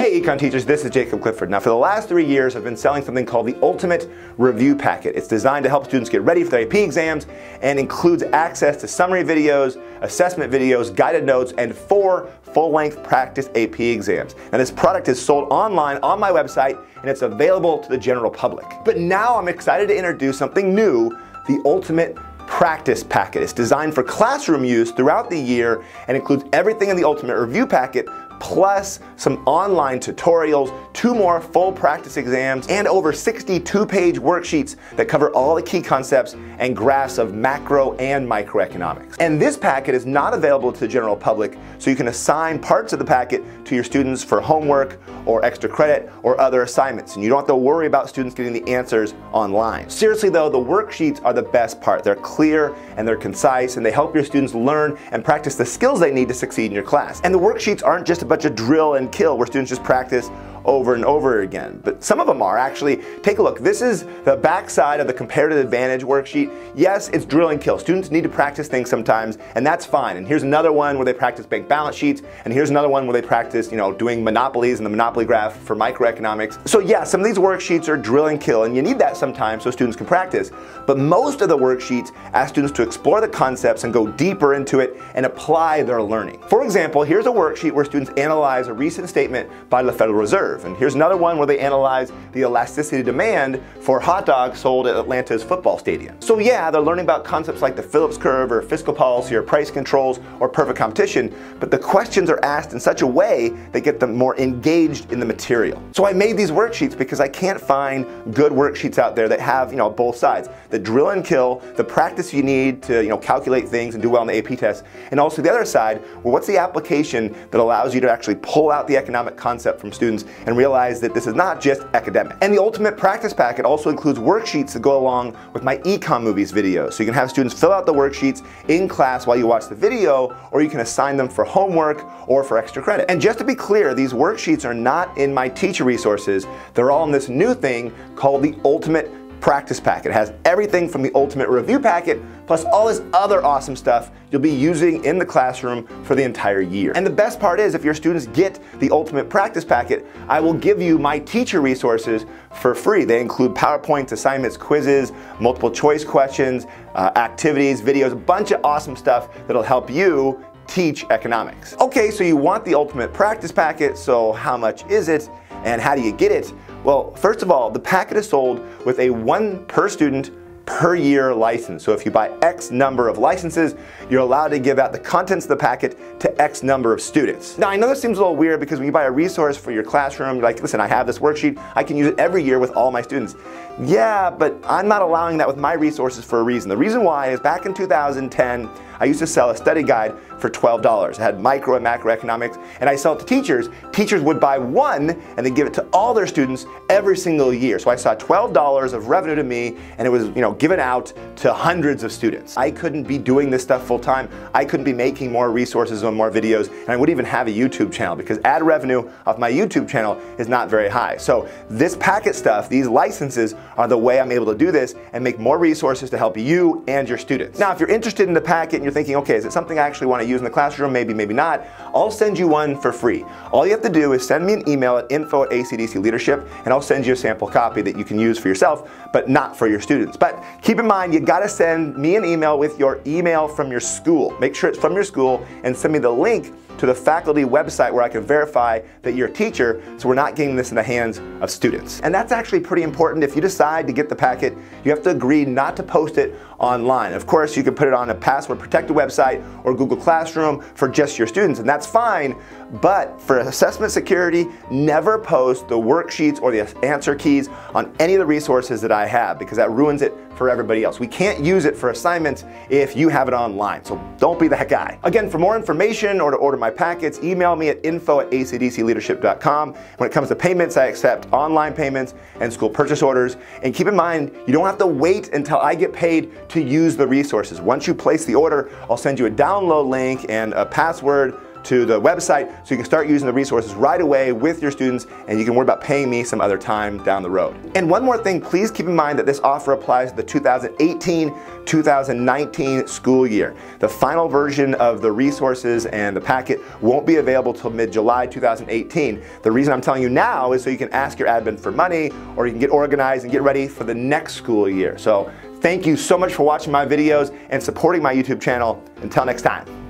Hey Econ teachers, this is Jacob Clifford. Now for the last 3 years I've been selling something called the Ultimate Review Packet. It's designed to help students get ready for their AP exams and includes access to summary videos, assessment videos, guided notes, and 4 full-length practice AP exams. Now this product is sold online on my website and it's available to the general public. But now I'm excited to introduce something new, the Ultimate Practice Packet. It's designed for classroom use throughout the year and includes everything in the Ultimate Review Packet plus some online tutorials, 2 more full practice exams, and over 62-page worksheets that cover all the key concepts and graphs of macro and microeconomics. And this packet is not available to the general public, so you can assign parts of the packet to your students for homework or extra credit or other assignments, and you don't have to worry about students getting the answers online. Seriously though, the worksheets are the best part. They're clear and they're concise, and they help your students learn and practice the skills they need to succeed in your class. And the worksheets aren't just a bunch of drill and kill where students just practice over and over again, but some of them are actually. Take a look. This is the back side of the comparative advantage worksheet. Yes, it's drill and kill. Students need to practice things sometimes, and that's fine. And here's another one where they practice bank balance sheets, and here's another one where they practice, doing monopolies and the monopoly graph for microeconomics. So yeah, some of these worksheets are drill and kill, and you need that sometimes so students can practice. But most of the worksheets ask students to explore the concepts and go deeper into it and apply their learning. For example, here's a worksheet where students analyze a recent statement by the Federal Reserve. And here's another one where they analyze the elasticity of demand for hot dogs sold at Atlanta's football stadium. So yeah, they're learning about concepts like the Phillips curve or fiscal policy or price controls or perfect competition, but the questions are asked in such a way that get them more engaged in the material. So I made these worksheets because I can't find good worksheets out there that have, both sides. The drill and kill, the practice you need to, calculate things and do well on the AP test, and also the other side, well, what's the application that allows you to actually pull out the economic concept from students and realize that this is not just academic. And the Ultimate Practice Packet also includes worksheets that go along with my Econ Movies videos. So you can have students fill out the worksheets in class while you watch the video, or you can assign them for homework or for extra credit. And just to be clear, these worksheets are not in my teacher resources. They're all in this new thing called the Ultimate Practice Packet. It has everything from the Ultimate Review Packet plus all this other awesome stuff you'll be using in the classroom for the entire year. And the best part is, if your students get the Ultimate Practice Packet, I will give you my teacher resources for free. They include PowerPoints, assignments, quizzes, multiple choice questions, activities, videos, a bunch of awesome stuff that'll help you teach economics. Okay, so you want the Ultimate Practice Packet, so how much is it and how do you get it? Well, first of all, the packet is sold with a 1 per student per year license. So if you buy X number of licenses, you're allowed to give out the contents of the packet to X number of students. Now I know this seems a little weird because when you buy a resource for your classroom, you're like, listen, I have this worksheet, I can use it every year with all my students. Yeah, but I'm not allowing that with my resources for a reason. The reason why is back in 2010, I used to sell a study guide for $12. It had micro and macroeconomics, and I sell it to teachers. Teachers would buy one and they give it to all their students every single year. So I saw $12 of revenue to me, and it was given out to hundreds of students. I couldn't be doing this stuff full time. I couldn't be making more resources and more videos, and I wouldn't even have a YouTube channel because ad revenue off my YouTube channel is not very high. So this packet stuff, these licenses, are the way I'm able to do this and make more resources to help you and your students. Now if you're interested in the packet and you're thinking, okay, is it something I actually want to use in the classroom? Maybe, maybe not. I'll send you one for free. All you have to do is send me an email at info@acdcleadership, and I'll send you a sample copy that you can use for yourself, but not for your students. But keep in mind, you gotta send me an email with your email from your school. Make sure it's from your school and send me the link to the faculty website where I can verify that you're a teacher, so we're not getting this in the hands of students. And that's actually pretty important. If you decide to get the packet, you have to agree not to post it online. Of course, you can put it on a password protected website or Google Classroom for just your students, and that's fine. But for assessment security, never post the worksheets or the answer keys on any of the resources that I have, because that ruins it for everybody else. We can't use it for assignments if you have it online, so don't be that guy. Again, for more information or to order my packets, email me at info@acdcleadership.com. When it comes to payments, I accept online payments and school purchase orders. And keep in mind, you don't have to wait until I get paid to use the resources. Once you place the order, I'll send you a download link and a password to the website so you can start using the resources right away with your students, and you can worry about paying me some other time down the road. And one more thing, please keep in mind that this offer applies to the 2018-2019 school year. The final version of the resources and the packet won't be available till mid-July 2018. The reason I'm telling you now is so you can ask your admin for money, or you can get organized and get ready for the next school year. So thank you so much for watching my videos and supporting my YouTube channel. Until next time.